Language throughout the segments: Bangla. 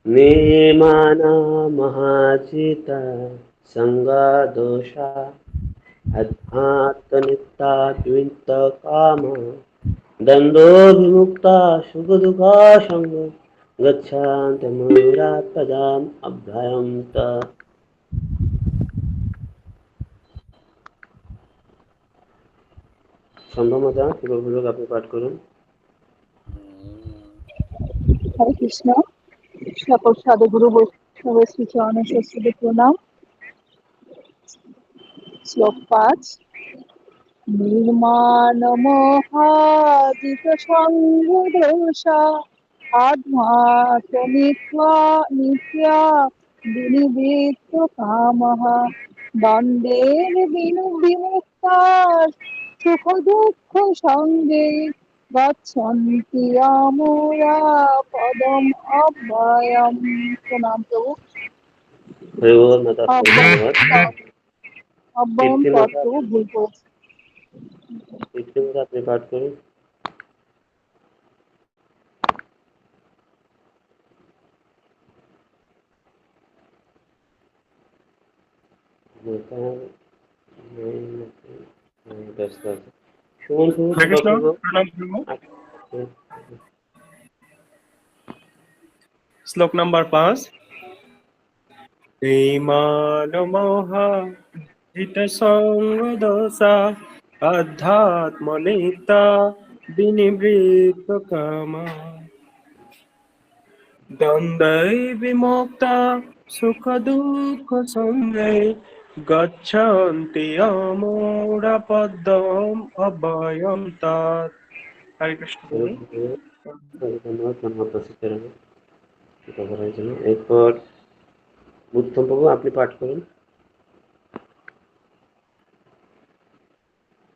निर्माना महाचिता संगदोषा अध्यात्मनित्या द्वितकामा द्वन्द्वविमुक्ता सुखदुःखसंग गच्छन्ति मुरात्पदाम् अभ्ययं तत्। সম্ভবতা পূর্বপূর্বক আপনি পাঠ করুন। হরে কৃষ্ণ। সকল সাধুগুরু বৈষ্ণব শ্রীচরণে সশ্রদ্ধ প্রণাম। শ্লোক ৫। নির্মাণ মহাদিত সঙ্গ দোষা নিত্যা বিনিবৃত্ত কামঃ দ্বন্দ্বের বিমুক্তা সুখ দুঃখ সঙ্গে গচ্ছন্তি অমরা পদম অব্যয়ম। প্রণাম প্রভু। হরি বল মাতা, ধন্যবাদ। অব্যয়ম পদ প্রভু ভুল করেছে। আপনি পাঠ করুন। ব্যস্ত আছে। সুমন শ্লোক নাম্বার ৫। নির্মাণ মোহিত সঙ্গ দোষা আধ্যাত্মনিত্য বিনিবৃত্ত কামা দ্বন্দ্বৈ বিমুক্তা সুখ দুঃখ সঙ্গে গচ্ছন্তি অমরা পদ্মম অভয়ম তৎ। হরে কৃষ্ণ। এরপর উত্তম প্রভু আপনি পাঠ করুন।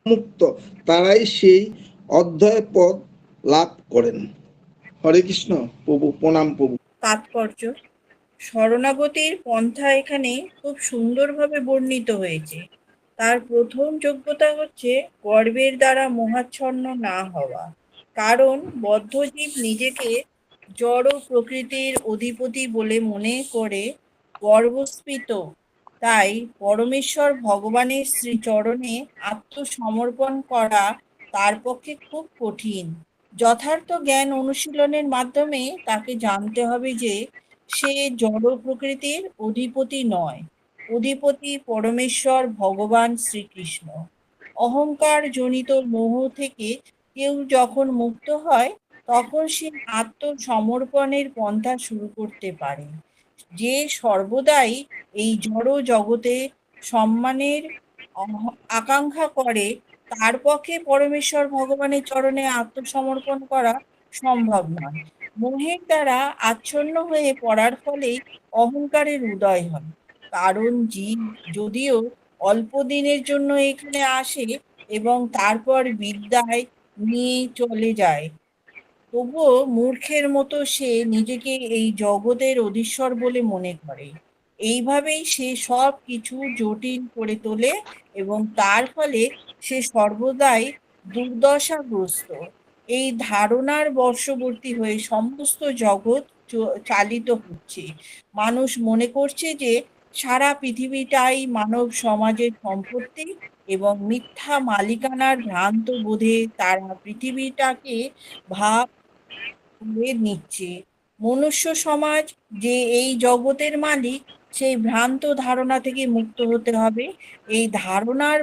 মুক্ত তারাই সেই অধ্যয় পদ লাভ করেন। হরে কৃষ্ণ প্রভু, প্রণাম প্রভু। তাৎপর্য: শরণাগতির পন্থা এখানে খুব সুন্দরভাবে বর্ণিত হয়েছে। তার প্রথম যোগ্যতা হচ্ছে গর্বের দ্বারা মোহাচ্ছন্ন না হওয়া, কারণ বদ্ধজীব নিজেকে জড় প্রকৃতির অধিপতি বলে মনে করে গর্বস্ফীত। তাই পরমেশ্বর ভগবানের শ্রীচরণে আত্মসমর্পণ করা তার পক্ষে খুব কঠিন। যথার্থ জ্ঞান অনুশীলনের মাধ্যমে তাকে জানতে হবে যে সে জড় প্রকৃতির অধিপতি নয়, অধিপতি পরমেশ্বর ভগবান শ্রীকৃষ্ণ। অহংকার জনিত মোহ থেকে কেউ যখন মুক্ত হয় তখন সে আত্মসমর্পণের পন্থা শুরু করতে পারে। যে সর্বদাই এই জড় জগতে সম্মানের আকাঙ্ক্ষা করে তার পক্ষে পরমেশ্বর ভগবানের চরণে আত্মসমর্পণ করা সম্ভব নয়। মোহের দ্বারা আচ্ছন্ন হয়ে পড়ার ফলেই অহংকারের উদয় হয়। কারণ জীব যদিও অল্প দিনের জন্য এখানে আসে এবং তারপর বিদায় নিয়ে চলে যায়, তবুও মূর্খের মতো সে নিজেকে এই জগতের অধীশ্বর বলে মনে করে। এইভাবেই সে সব কিছু জটিল করে তোলে এবং তার ফলে সে সর্বদাই দুর্দশাগ্রস্ত। এই ধারণার বশবর্তী হয়ে সমস্ত জগৎ চালিত হচ্ছে। মানুষ মনে করছে যে সারা পৃথিবীটাই মানব সমাজের সম্পত্তি এবং মিথ্যা মালিকানার ভ্রান্ত বোধে তারা পৃথিবীটাকে ভাগ করে নিচ্ছে। মনুষ্য সমাজ যে এই জগতের মালিক সেই ভ্রান্ত ধারণা থেকে মুক্ত হতে হবে। এই ধরনের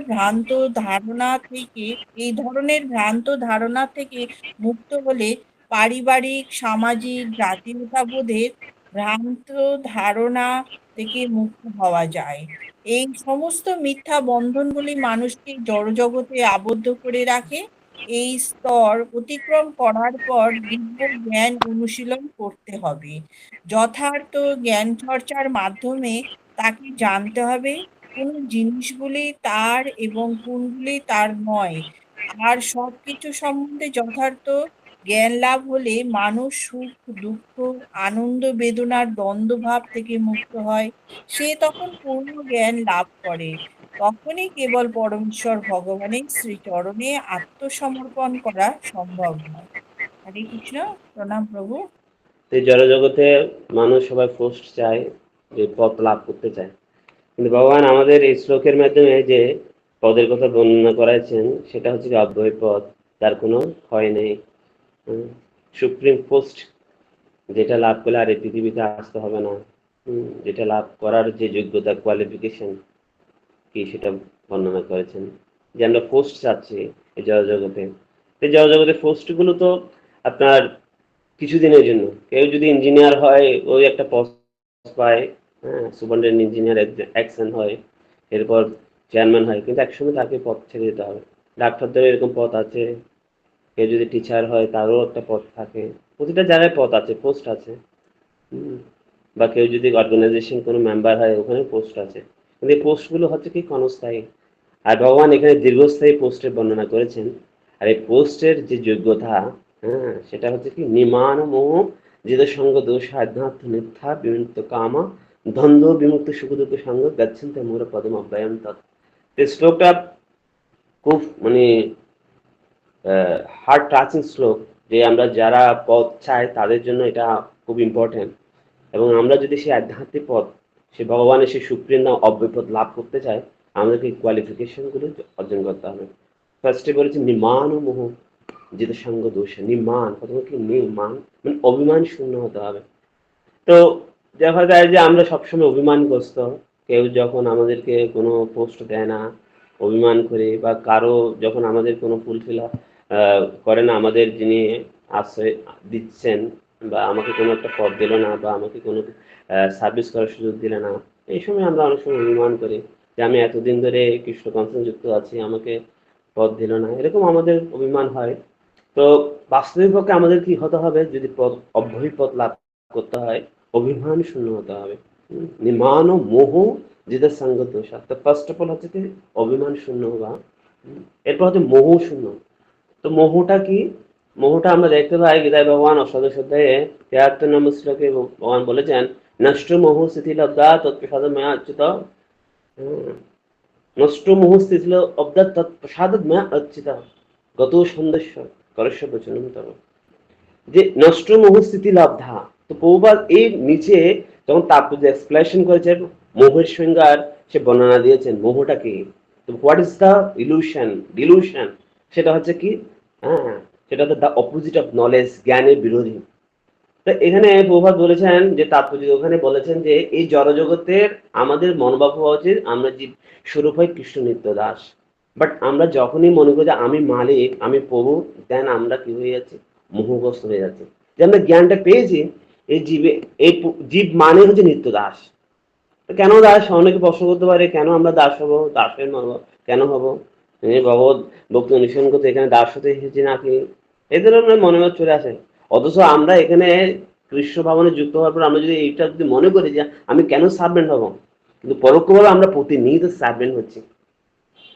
ভ্রান্ত ধারণা থেকে মুক্ত হলে পারিবারিক, সামাজিক, জাতীয়তাবোধের ভ্রান্ত ধারণা থেকে মুক্ত হওয়া যায়। এই সমস্ত মিথ্যা বন্ধনগুলি মানুষকে জড়জগতে আবদ্ধ করে রাখে। এই স্তর অতিক্রম করার পর দিব্য জ্ঞান অনুশীলন করতে হবে। যথার্থ জ্ঞান চর্চার মাধ্যমে তাকে জানতে হবে কোন জিনিসগুলি তার এবং কোনগুলি তার নয়। আর সবকিছু সম্বন্ধে যথার্থ জ্ঞান লাভ হলে মানুষ সুখ দুঃখ আনন্দ বেদনার দ্বন্দ্বভাব থেকে মুক্ত হয়। সে তখন পূর্ণ জ্ঞান লাভ করে। তখনই কেবল পরমেশ্বর ভগবানের শ্রীচরণে আত্মসমর্পণ করা সম্ভব হয়। হরে কৃষ্ণ। প্রণাম প্রভু। তো এই জড়জগতে মানুষ সবাই পোস্ট চায়, যে পথ লাভ করতে চায়, কিন্তু ভগবান আমাদের এই শ্লোকের মাধ্যমে যে পদের কথা বর্ণনা করাইছেন সেটা হচ্ছে কি অব্যয় পদ, তার কোনো ক্ষয় নেই। সুপ্রিম পোস্ট যেটা লাভ করলে আর এই পৃথিবীতে আসতে হবে না, যেটা লাভ করার যে যোগ্যতা কোয়ালিফিকেশন কি সেটা বর্ণনা করেছেন। যে আমরা পোস্ট চাচ্ছি এই জড়জগতে, এই জড়জগতে পোস্টগুলো তো আপনার কিছুদিনের জন্য। কেউ যদি ইঞ্জিনিয়ার হয়, ওই একটা পোস্ট পায়, হ্যাঁ, সুপারিনটেন্ডেন্ট ইঞ্জিনিয়ার অ্যাকশন হয়, এরপর চেয়ারম্যান হয়, কিন্তু একসময় তাকে পদ ছেড়ে দিতে হবে। ডাক্তারদের এরকম পদ আছে, কেউ যদি টিচার হয় তারও একটা পদ থাকে, প্রতিটা জায়গায় পদ আছে, পোস্ট আছে। বা কেউ যদি অর্গানাইজেশন কোনো মেম্বার হয়, ওখানে পোস্ট আছে, কিন্তু এই পোস্টগুলো হচ্ছে কি ক্ষণস্থায়ী। আর ভগবান এখানে দীর্ঘস্থায়ী পোস্টের বর্ণনা করেছেন। আর এই পোস্টের যে যোগ্যতা, হ্যাঁ, সেটা হচ্ছে কি নিমান মোহ যেদ সঙ্গ দোষ আধ্যাত্ম মিথ্যা বিমুক্ত কামা দ্বন্দ্ব বিমুক্ত সুখ দুঃখ সঙ্গ গচ্ছেন তে মোর পদম অব্যয়ম তৎ। এই শ্লোকটা খুব মানে হার্ট টাচিং শ্লোক, যে আমরা যারা পথ চাই তাদের জন্য এটা খুব ইম্পর্টেন্ট। এবং আমরা যদি সেই আধ্যাত্মিক পথ, সে ভগবানের সেই সুপ্রিম নাম অব্যয় পথ লাভ করতে চাই, আমাদেরকে কোয়ালিফিকেশনগুলো অর্জন করতে হবে। ফার্স্টে বলেছে নিমান ও মোহ যেটা সঙ্গ দোষ। নিমান প্রথমে কি নিমান মানে অভিমান শূন্য হতে হবে। তো দেখা যায় যে আমরা সবসময় অভিমানগ্রস্ত। কেউ যখন আমাদেরকে কোনো পোস্ট দেয় না, অভিমান করে, বা কারো যখন আমাদের কোনো ফুলফিল করে না, আমাদের যিনি আশ্রয় দিচ্ছেন, বা আমাকে কোনো একটা পদ দিল না, বা আমাকে কোনো সার্ভিস করার সুযোগ দিলে না, এই সময় আমরা অনেক সময় অভিমান করি যে আমি এতদিন ধরে কৃষ্ণ কনসেন যুক্ত আছি, আমাকে পদ দিল না, এরকম আমাদের অভিমান হয়। তো বাস্তবিক পক্ষে আমাদের কি হতে হবে, যদি পদ অব্যয় পদ লাভ করতে হয়, অভিমান শূন্য হতে হবে। নিমান ও মোহ যেটা সঙ্গ দোষ। তো ফার্স্ট অফ অল হচ্ছে কি অভিমান শূন্য হওয়া, এরপর হচ্ছে মোহ শূন্য। তো মোহটা কি? মোহটা আমরা দেখতে পাই গীতায় ভগবান অষ্টাদশ অধ্যায়ে ৭৩ নম্বর শ্লোকে ভগবান বলেছেন নষ্ট মোহ স্থিতি লব্ধা তৎপ্রসাদ ময়া অচ্যুত। নষ্ট মোহ স্থিতি লব্ধা তৎপ্রসাদ ময়া অচ্যুত গত সন্দেশ করস্য বচনম তব। যে নষ্ট মোহ স্থিতি লব্ধা, তো প্রভুপাদ এই নিচে যখন তাৎপর্য এক্সপ্লেনেশন করেছে মোহের সংজ্ঞার সে বর্ণনা দিয়েছেন মোহটা কি। তো what is the illusion, dilution, সেটা হচ্ছে কি, হ্যাঁ, সেটা হচ্ছে দ্য অপোজিট অফ নলেজ, জ্ঞানের বিরোধী। তো এখানে প্রভাত বলেছেন যে তাৎপর্য ওখানে বলেছেন যে এই জড়জগতের আমাদের মনোভাব হওয়া উচিত আমরা জীব স্বরূপ হয় কৃষ্ণ নিত্য দাস। বাট আমরা যখনই মনে করি যে আমি মালিক, আমি প্রভু, দেন আমরা কি হয়ে যাচ্ছি, মোহগ্রস্ত হয়ে যাচ্ছে। যে আমরা জ্ঞানটা পেয়েছি এই জীবে, এই জীব মানে হচ্ছে নিত্য দাস। কেন দাস? অনেকে প্রশ্ন করতে পারে কেন আমরা দাস হবো, দাসের মনোভাব কেন হবো, ভগবত ভক্তি অনুসরণ করতে এখানে দাস হতে এসেছি নাকি, এই ধরনের মনোভাব চলে আসে। অথচ আমরা এখানে কৃষ্ণ ভাবনে যুক্ত হওয়ার পর আমরা যদি এইটা যদি মনে করি যে আমি কেন সার্ভেন্ট হব, কিন্তু পরোক্ষভাবে আমরা প্রতিনিয়ত সার্ভেন্ট হচ্ছি।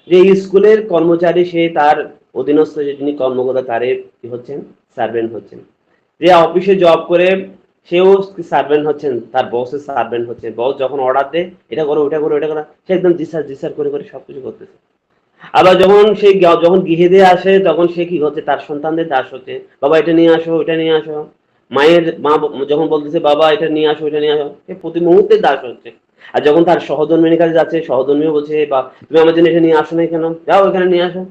যে স্কুলের কর্মচারী সে তার অধীনস্থ যিনি কর্মকর্তা তারে কি হচ্ছেন, সার্ভেন্ট হচ্ছেন। যে অফিসে জব করে সেও সার্ভেন্ট হচ্ছেন, তার বসের সার্ভেন্ট হচ্ছেন। বস যখন অর্ডার দেয় এটা করো ওটা করো এটা করো, সে একদম জিসার করে করে সবকিছু করতেছে। আবার যখন সে যখন গৃহে দিয়ে আসে তখন সে কি হচ্ছে, তার সন্তানদের দাস হচ্ছে। বাবা এটা নিয়ে আসো ওইটা নিয়ে আসো, মায়ের মা যখন বলতেছে বাবা এটা নিয়ে আসো ওইটা নিয়ে আসো, সে প্রতি মুহূর্তে দাস হচ্ছে। আর যখন তার সহধর্মিনীর কাছে যাচ্ছে, সহধর্মীও বলছে বা তুমি আমার জন্য এটা নিয়ে আসো না কেন, যাও এখানে নিয়ে আসো,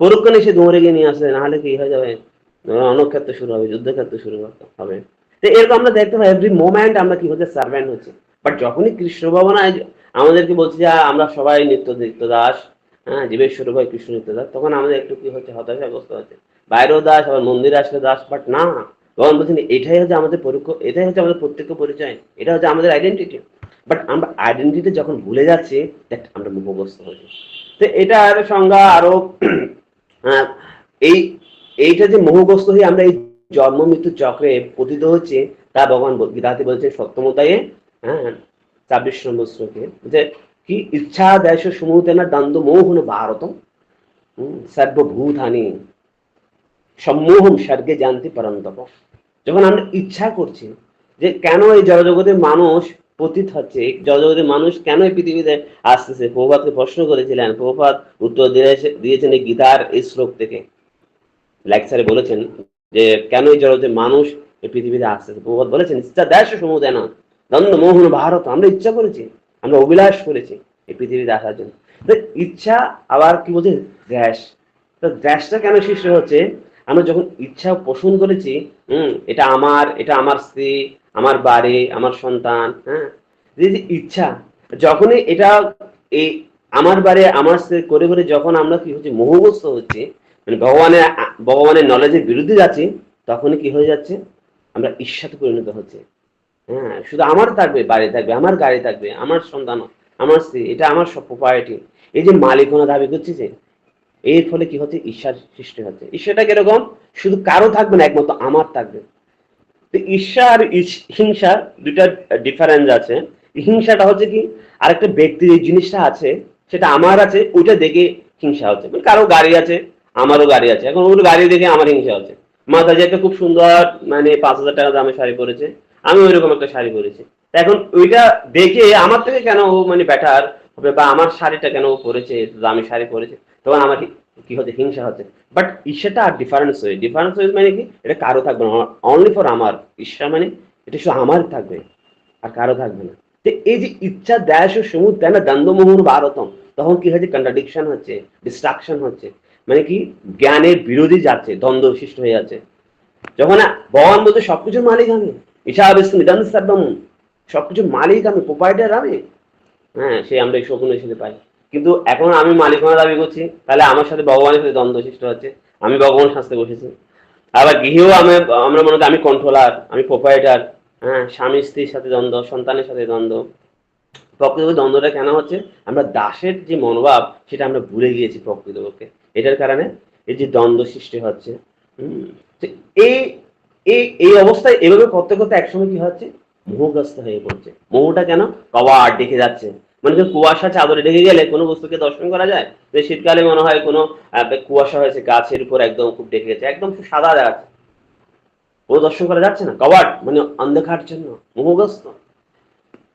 পরক্ষণে সে দৌড়ে গিয়ে নিয়ে আসে, নাহলে কি হয়ে যাবে, রণক্ষেত্র শুরু হবে, যুদ্ধক্ষেত্র শুরু হবে। তো এরকম আমরা দেখতে পাই এভরি মোমেন্ট আমরা কি হচ্ছে, সার্ভেন্ট হচ্ছে। বাট যখনই কৃষ্ণ ভাবনায় আমাদেরকে বলছে যে আমরা সবাই নিত্য দাস, হ্যাঁ, জীবের স্বরূপ হয় কৃষ্ণ নিত্য দাস, তখন আমাদের একটু কি হচ্ছে, হতাশাগ্রস্ত হচ্ছে। বাইরেও দাস, আবার মন্দিরে আসলে দাস। বাট না, ভগবান বলছেন এটাই হচ্ছে আমাদের এটাই হচ্ছে আমাদের প্রত্যক্ষ পরিচয়, এটা হচ্ছে আমাদের আইডেন্টিটি। বাট আমরা আইডেন্টিটি যখন ভুলে যাচ্ছি আমরা মোহগ্রস্ত হয়েছি। তো এটার সংজ্ঞা আরো এইটা যে মোহগ্রস্ত হয়ে আমরা এই জন্ম মৃত্যু চক্রে পতিত হচ্ছে, তা ভগবান গীতাতে বলছে সপ্তম অধ্যায়ে, হ্যাঁ, ২৬ নম্বর শ্লোকে, যে কি ইচ্ছা দেশ সমুতেনা দ্বন্দ্ব মোহন ভারতম সর্বভূতানি সম্মোহম স্বর্গে জানতি পরন্তপ। যখন আমরা ইচ্ছা করছি যে কেন এই জড়জগতের মানুষ পতিত হচ্ছে, জড়জগতের মানুষ কেন এই পৃথিবীতে আসতেছে, প্রভুপাদকে প্রশ্ন করেছিলেন। প্রভুপাদ উত্তর দিয়েছেন এই গীতার এই শ্লোক থেকে। লেকচারে বলেছেন যে কেন এই জড়জগতের মানুষ এই পৃথিবীতে আসতেছে। প্রভুপাদ বলেছেন ইচ্ছা দেশ সমুদায় না দ্বন্দ্ব মোহন ভারত, আমরা ইচ্ছা করেছি, আমরা অভিলাষ করেছি এই পৃথিবীতে আসার জন্য। তো ইচ্ছা আবার কি বলছে দেশ, তো দেশটা কেন সৃষ্টি হচ্ছে? আমরা যখন ইচ্ছা পোষণ করেছি, এটা আমার স্ত্রী, আমার বাড়ি, আমার সন্তান, হ্যাঁ, যে যে ইচ্ছা, যখনই এটা এই আমার বাড়ি আমার স্ত্রী করে করে যখন আমরা কি হচ্ছে মোহগ্রস্ত হচ্ছি, মানে ভগবানের নলেজের বিরুদ্ধে যাচ্ছি, তখনই কি হয়ে যাচ্ছে? আমরা ঈর্ষাতে পরিণত হচ্ছে। হ্যাঁ, শুধু আমার থাকবে, বাড়ি থাকবে, আমার গাড়ি থাকবে, আমার সন্তান, আমার স্ত্রী, এটা আমার সব প্রপার্টি, এই যে মালিকানা দাবি করছে যে, এর ফলে কি হচ্ছে? ঈর্ষার সৃষ্টি হচ্ছে। ঈর্ষাটা কিরকম? শুধু কারো থাকবে না, একমাত্র আমার থাকবে। তো ঈর্ষা আর হিংসা দুইটা ডিফারেন্স আছে। হিংসাটা হচ্ছে কি, আরেকটা ব্যক্তির এই জিনিসটা আছে, সেটা আমার আছে, ওইটা দেখে হিংসা হচ্ছে। মানে কারো গাড়ি আছে, আমারও গাড়ি আছে, এখন ওর গাড়ি দেখে আমার হিংসা হচ্ছে। মাতাজি একটা খুব সুন্দর মানে 5,000 টাকা দামে শাড়ি পরেছে, আমি ওইরকম একটা শাড়ি পরেছি, এখন ওইটা দেখে আমার থেকে কেন ও মানে বেটার হবে, বা আমার শাড়িটা কেন ও পরেছে, দামি শাড়ি পরেছে, তখন আমার কি হচ্ছে? হিংসা হচ্ছে। বাট ঈর্ষাটা আর ডিফারেন্স মানে কি, এটা কারো থাকবে না, অনলি ফর আমার। ঈর্ষা মানে এটা শুধু আমার থাকবে, আর কারো থাকবে না। তো এই যে ইচ্ছা দেশ ও সমুদ্র তাই না দ্বন্দ্বমোহন ভারতম, তখন কি হচ্ছে? কন্ট্রাডিকশন হচ্ছে, ডিস্ট্রাকশন হচ্ছে, মানে কি জ্ঞানের বিরোধী যাচ্ছে, দ্বন্দ্ব সৃষ্টি হয়ে যাচ্ছে। যখন ভগবান বলতে সবকিছুর মালিক আমি, ইচ্ছা নিদান সর্বম, সবকিছুর মালিক আমি, প্রোপাইটার আমি, হ্যাঁ, সে আমরা এই স্বপ্ন হিসেবে পাই। কিন্তু এখন আমি মালিকানা দাবি করছি, তাহলে আমার সাথে ভগবানের সাথে দ্বন্দ্ব সৃষ্টি হচ্ছে, আমি ভগবান শাস্তে বসেছি। আবার গৃহেও আমরা মনে করি আমি কন্ট্রোলার, আমি প্রোপাইটার, হ্যাঁ, স্বামী স্ত্রীর সাথে দ্বন্দ্ব, সন্তানের সাথে দ্বন্দ্ব। প্রকৃতপক্ষে দ্বন্দ্বটা কেন হচ্ছে? আমরা দাসের যে মনোভাব সেটা আমরা ভুলে গিয়েছি প্রকৃতপক্ষে, এটার কারণে এই যে দ্বন্দ্ব সৃষ্টি হচ্ছে। তো এই এই এই অবস্থায় এভাবে করতে করতে একসময় কি হচ্ছে? মোহগ্রস্ত হয়ে পড়ছে। মোহটা কেন? কবাট ডেকে যাচ্ছে, মানে কুয়াশা চাদরে ঢেকে গেলে কোনো বস্তুকে দর্শন করা যায়? যে শীতকালে মনে হয় কোনো কুয়াশা হয়েছে গাছের উপর, একদম খুব ডেকে গেছে, একদম খুব সাদা দেখাচ্ছে, ও দর্শন করা যাচ্ছে না। কবাট মানে অন্ধকার জন্য মোহগ্রস্ত।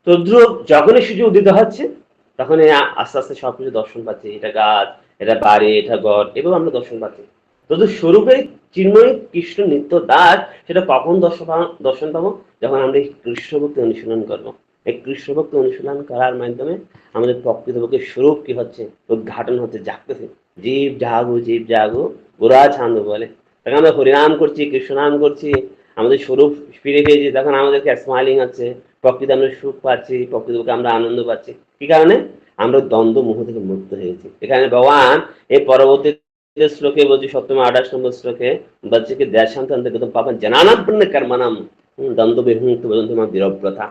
তদ্রুপ যখনই সূর্য উদিত হচ্ছে, তখন আস্তে আস্তে সবকিছু দর্শন পাচ্ছি, এটা গাছ, এটা বাড়ি, এটা ঘর, এভাবে আমরা দর্শন পাচ্ছি। তদ্রুপ স্বরূপে চিন্ময় কৃষ্ণ নিত্য দাস, সেটা কখন দর্শন পাবো? যখন আমরা এই কৃষ্ণ ভক্তি অনুশীলন করবো। এই কৃষ্ণ ভক্তি অনুশীলন করার মাধ্যমে আমাদের প্রকৃতপক্ষে স্বরূপ কি হচ্ছে? উদ্ঘাটন হচ্ছে, জাগতেছে। জীব জাগো, জীব জাগো, গোরা ছান্দ বলে। তখন আমরা হরিনাম করছি, কৃষ্ণ নাম করছি, আমাদের স্বরূপ ফিরে পেয়েছি, তখন আমাদেরকে স্মাইলিং আছে, প্রকৃতি আমরা সুখ পাচ্ছি, প্রকৃতপক্ষে আমরা আনন্দ পাচ্ছি। কি কারণে? আমরা দ্বন্দ্ব মোহ থেকে মুক্ত হয়েছি। এখানে ভগবান এই পরবর্তী শ্লোকে বলছি, 28 নম্বর শ্লোকে বলছে কি দেশান্ত অন্তর্গত পাপন জনানাম পুণ্য কর্মনাম দ্বন্দ্ব বিমুক্ত পর্যন্ত দৃঢ়ব্রতা।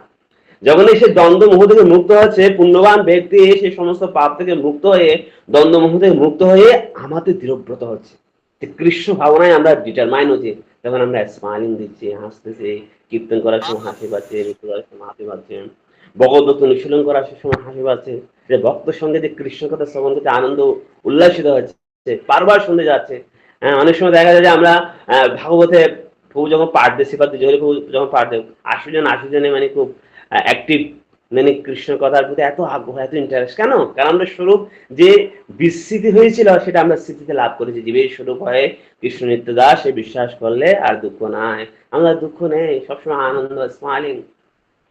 যখন সে দ্বন্দ্ব মোহ থেকে মুক্ত হচ্ছে, পুণ্যবান ব্যক্তি সেই সমস্ত পাপ থেকে মুক্ত হয়ে, দ্বন্দ্ব মোহ থেকে মুক্ত হয়ে আমাদের দৃঢ়ব্রত হচ্ছে। কৃষ্ণ ভাবনায় আমরা ডিটারমাইন হচ্ছি, তখন আমরা স্মাইলিং দিচ্ছি, হাসতেছি, কীর্তন করার সময় হাসি পাচ্ছে, নৃত্য করার সময় হাসি পাচ্ছে, ভগবত অনুশীলন করার সময় হাসি পাচ্ছে, যে ভক্তের সঙ্গে যে কৃষ্ণ কথা শ্রবণ করতে আনন্দ উল্লাসিত হচ্ছে, বারবার শুনতে যাচ্ছে। অনেক সময় দেখা যায় যে আমরা ভাগবতে প্রভু যখন পাঠ দেয়, শ্রীপাদ প্রভু যখন পাঠ দেয়, 80 জনে মানে খুব অ্যাক্টিভ, মানে কৃষ্ণ কথার প্রতি এত আগ্রহ, এত ইন্টারেস্ট। কেন? কারণ আমরা স্বরূপ যে বিস্মৃতি হয়েছিল সেটা আমরা স্মৃতিতে লাভ করেছি। জীবের স্বরূপ হয়ে কৃষ্ণ নিত্য দাস, সে বিশ্বাস করলে আর দুঃখ নাই। আমরা দুঃখ নেই, সবসময় আনন্দ, স্মাইলিং।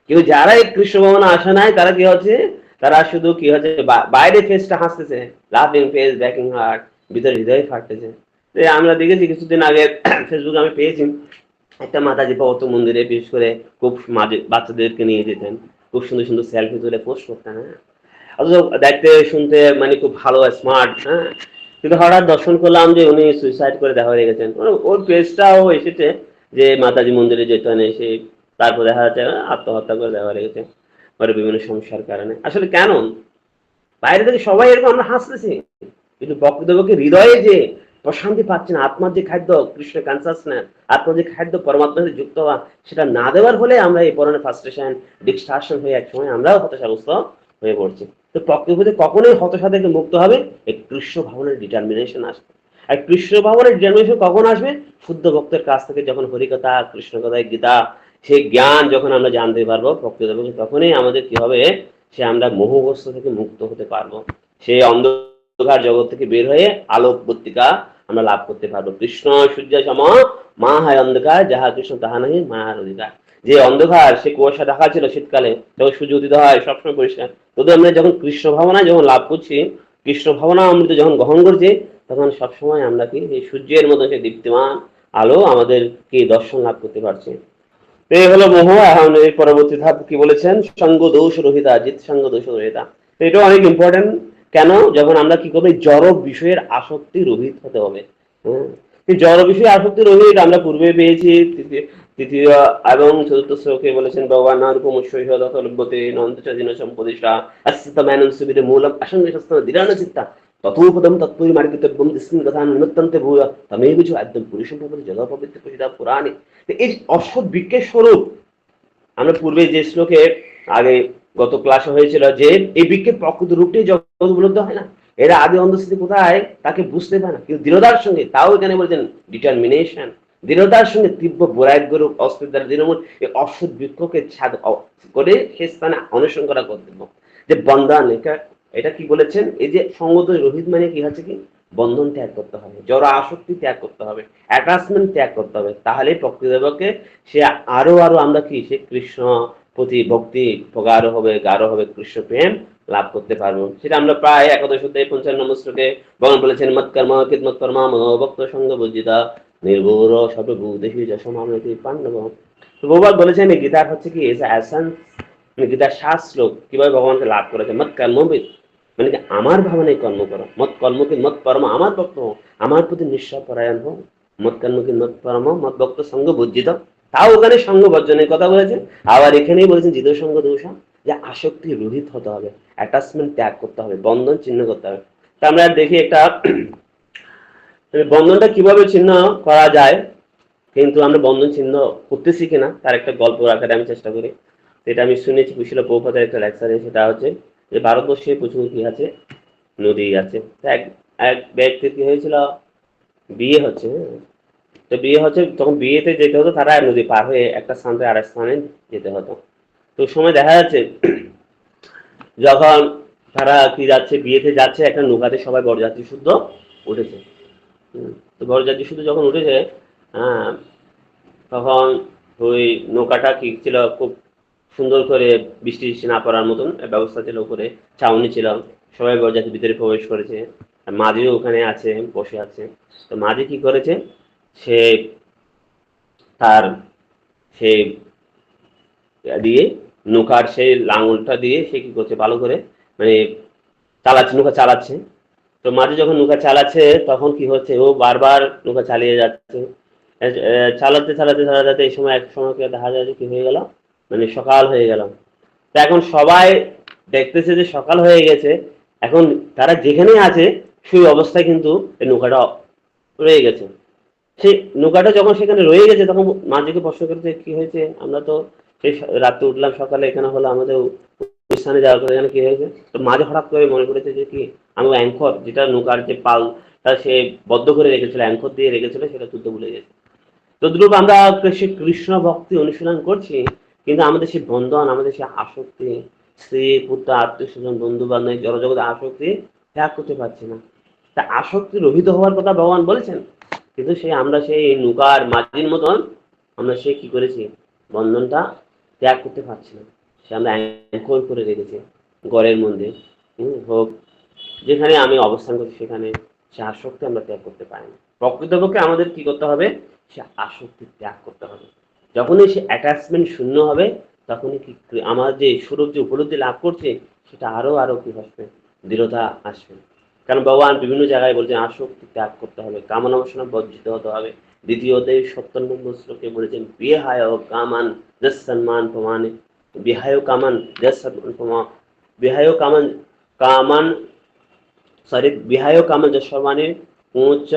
কেউ যারা এই কৃষ্ণ ভবনে আসা নাই, তারা কি হচ্ছে? তারা শুধু কি হচ্ছে, বাইরে ফেসটা হাসতেছে, লাভিং ফেস, ব্যাকিং হার্ট, ভিতরে হৃদয় ফাটতেছে। আমরা দেখেছি কিছুদিন আগে ফেসবুকে আমি পেয়েছি, একটা মাতাজি ভগত মন্দিরে বিশেষ করে খুব মাঝে বাচ্চাদেরকে নিয়ে যেতেন, খুব সুন্দর সুন্দর সেলফি তুলে পোস্ট করতেন, হ্যাঁ, অথচ দেখতে শুনতে মানে খুব ভালো, স্মার্ট, হ্যাঁ। কিন্তু হঠাৎ দর্শন করলাম যে উনি সুইসাইড করে দেখা হয়ে গেছেন। ওর পেজটাও এসেছে যে মাতাজি মন্দিরে যেতে হয় সে, তারপর দেখা যাচ্ছে আত্মহত্যা করে দেখা হয়ে গেছে, ওর বিভিন্ন সমস্যার কারণে। আসলে কেন? বাইরে থেকে সবাই এরকম আমরা হাসতেছি, কিন্তু প্রকৃতপক্ষে হৃদয়ে যে প্রশান্তি পাচ্ছে না, আত্মার যে খাদ্য কৃষ্ণ কনসাসনেস, আত্মার যে খাদ্য পরমাত্মার সাথে যুক্ত হওয়া, সেটা না দেওয়ার ফলে আমরা এই পরনে ফ্রাস্ট্রেশন, ডিস্ট্রাকশন হয়ে একসময় আমরাও হতাশাগ্রস্ত হয়ে পড়ছি। তো প্রকৃতপক্ষে কখনোই হতাশা থেকে মুক্ত হবে? এই কৃষ্ণ ভাবনের ডিটারমিনেশন আসবে। আর কৃষ্ণ ভাবনের ডিটারমিনেশন কখন আসবে? শুদ্ধ ভক্তের কাছ থেকে যখন হরিকথা, কৃষ্ণ কথায়, গীতা, সেই জ্ঞান যখন আমরা জানতে পারবো প্রকৃতপক্ষে, তখনই আমাদের কি হবে? সে আমরা মোহগ্রস্ত থেকে মুক্ত হতে পারবো। সেই অন্ধকার জগৎ থেকে বের হয়ে আলোকবর্তিকা আমরা লাভ করতে পারবো। কৃষ্ণ সূর্য সম মা হায় অন্ধকার, যাহা কৃষ্ণ তাহা নাহি মায়ার অধিকার। যে অন্ধকার সে কুয়াশা ঢাকা ছিল শীতকালে, যখন সূর্য উদিত হয় সবসময় পরিষ্কার, তবে আমরা যখন কৃষ্ণ ভাবনা যখন লাভ করছি, কৃষ্ণ ভাবনা অমৃত যখন গ্রহণ করছি, তখন সবসময় আমরা কি এই সূর্যের মতো সে দীপ্তিমান আলো আমাদের কি দর্শন লাভ করতে পারছি। তো এই হলো মোহ। এখন এই পরবর্তী ধাপ কি বলেছেন, সঙ্গ দোষ রহিতা, জিত সঙ্গ দোষ রহিতা। তো এটা অনেক ইম্পর্টেন্ট। কেন? যখন আমরা কি করবো, জড় বিষয়ের আসক্তি রহিত হতে হবে। এই জড় বিষয়ে আসক্তি রহিত আমরা পূর্বে পেয়েছি। তৃতীয় এবং চতুর্থ শ্লোকে বলেছেন, ভগবান নারূপমশ্বতে নন্দীন সম্পদিষ্টা অস্তিত্বমানং সুবিধে মূলম অসংগস্ত দীরান চিত্তা তথোপদম তৎপুরি মার্গিতব্যম তস্মিন কথা নিমত্তন্তে ভূয় তমেব চ একদম পুরুষম প্রভু জগৎপবিত্র পরিচিতা পুরাণে। এই অসৎ বৃক্ষের স্বরূপ আমরা পূর্বে যে শ্লোকে আগে গত ক্লাসে হয়েছিল, যে এই বৃক্ষের প্রকৃত রূপটি জগৎ উপলব্ধ হয় না, এরা আদি অন্ধস্থিতি কোথায় তাকে বুঝতে পারে না, কিন্তু দৃঢ়তার সঙ্গে, তাও এখানে বলছেন ডিটারমিনেশন, দৃঢ়তার সঙ্গে তীব্র বৈরাগ্য অস্ত্রের দ্বারা দৃঢ়মূল এই অসৎ বৃক্ষকে ছাদ করে সে স্থানে অনুসরণ করা কর্তব্য। যে বন্ধন, এটা কি বলেছেন, এই যে সঙ্গত রহিত মানে কি হচ্ছে কি, বন্ধন ত্যাগ করতে হবে, জড় আসক্তি ত্যাগ করতে হবে, অ্যাটাচমেন্ট ত্যাগ করতে হবে, তাহলে প্রকৃতপক্ষে সে আরো আমরা কি সে কৃষ্ণ প্রতি ভক্তি গাঢ় হবে, কৃষ্ণ প্রেম লাভ করতে পারবো। সেটা আমরা প্রায় একাদশ অধ্যায় 55 শ্লোকে ভগবান বলেছেন, মৎকর্ম কিদমৎ কর্মা মনোভক্ত সঙ্গ বর্জিতা নির্ভর সর্বভূতেষু যশমামতি পাণ্ডব। তো ভগবান বলেছেন এই গীতার হচ্ছে কি এসেন্স, গীতার 7 শ্লোক কিভাবে ভগবানকে লাভ করেছে। মত কর্মবিদ মানে কি আমার ভাবনায় কর্ম করো, মত কর্মকে মত কর্ম আমার ভক্ত হো, আমার প্রতি নিঃস্বার্থ পরায়ণ হো, মত কর্মকে মত কর্ম মত ভক্ত সঙ্গ বর্জিত। তাও ওখানে সঙ্গ বর্জনের কথা বলেছে। আবার এখানেই বলেছেন জিত সঙ্গ দোষা, যে আসক্তি রহিত হতে হবে, অ্যাটাচমেন্ট ত্যাগ করতে হবে, বন্ধন ছিন্ন করতে হবে। তা আমরা দেখি একটা বন্ধনটা কিভাবে ছিন্ন করা যায়, কিন্তু আমরা বন্ধন ছিন্ন করতেছি কিনা তার একটা গল্প রাখার আমি চেষ্টা করি। সেটা আমি শুনেছি কুশীল প্রভুপাদের একটা লেকচারে, সেটা হচ্ছে যে ভারতবর্ষে প্রচুর কি আছে, নদী আছে। এক ব্যক্তির কি হয়েছিল, বিয়ে হচ্ছে, তো বিয়ে হচ্ছে, তখন বিয়েতে যেতে হতো তারা নদী পার হয়ে একটা স্থান থেকে আরেক স্থানে যেতে হতো। তো সময় দেখা যাচ্ছে যখন তারা কি যাচ্ছে, বিয়েতে যাচ্ছে, একটা নৌকাতে সবাই বরযাত্রী শুদ্ধ উঠেছে। তো বরযাত্রী শুদ্ধ যখন উঠেছে, তখন ওই নৌকাটা কি ছিল, খুব সুন্দর করে বৃষ্টি না পড়ার মতন ব্যবস্থা ছিল, উপরে ছাউনি ছিল, সবাই বরযাত্রী ভিতরে প্রবেশ করেছে, মাঝিও ওখানে আছে, বসে আছে। তো মাঝি কি করেছে, সে তার সে দিয়ে নৌকার সেই লাঙলটা দিয়ে সে কি করছে, ভালো করে মানে চালাচ্ছে, নৌকা চালাচ্ছে। তো মাঝি যখন নৌকা চালাচ্ছে তখন কি হচ্ছে, ও বারবার নৌকা চালিয়ে যাচ্ছে, চালাতে চালাতে চালাতে এই সময় এক সময় দেখা যায় যে কি হয়ে গেল, মানে সকাল হয়ে গেল। তো এখন সবাই দেখতেছে যে সকাল হয়ে গেছে, এখন তারা যেখানে আছে সেই অবস্থায় কিন্তু এই নৌকাটা রয়ে গেছে। সেই নৌকাটা যখন সেখানে রয়ে গেছে, তখন মাঝিকে প্রশ্ন করেছে কি হয়েছে, আমরা তো সেই রাত্রে উঠলাম, সকালে এখানে হলো, আমাদের স্থানে যাওয়ার পরে এখানে কি হয়েছে। তো মাঝে হঠাৎ করে মনে করেছে যে কি, আমি অ্যাঙ্কর যেটা নৌকার যে পাল তা সে বদ্ধ করে রেখেছিল, অ্যাঙ্কর দিয়ে রেখেছিল, সেটা তুলতে ভুলে গেছে। তদ্রূপ আমরা সে কৃষ্ণ ভক্তি অনুশীলন করছি, কিন্তু আমাদের সেই বন্ধন, আমাদের সেই আসক্তি, স্ত্রী পুত্র আত্মীয় স্বজন বন্ধু বান্ধব জড়জগতের আসক্তি ত্যাগ করতে পারছি না। তা আসক্তি রহিত হওয়ার কথা ভগবান বলেছেন, কিন্তু আমরা সেই নৌকার মাঝির মতন আমরা সে কি করেছি, বন্ধনটা ত্যাগ করতে পারছি না। সে আমরা অ্যাঙ্কর করে রেখেছি ঘরের মধ্যে, হোক যেখানে আমি অবস্থান করছি, সেখানে সে আসক্তি আমরা ত্যাগ করতে পারি না। প্রকৃতপক্ষে আমাদের কি করতে হবে, সে আসক্তি ত্যাগ করতে হবে। যখনই সে অ্যাটাচমেন্ট শূন্য হবে, তখনই কি আমার যে স্বরূপ যে উপলব্ধি লাভ করছে, সেটা আরো কি আসবে, দৃঢ়তা আসবে। কারণ ভগবান বিভিন্ন জায়গায় বলছেন আসক্তি ত্যাগ করতে হবে, কামনা বাসনা বর্জিত হতে হবে। দ্বিতীয়তে 57 শ্লোকে বলেছেন, বিহায় কামান যশ সম্মান প্রমাণে, বিহায় কামান যশ সম্মান প্রমাণ, বিহায় কামান বিহায় কামান যশ সম্মানে উচ্চ,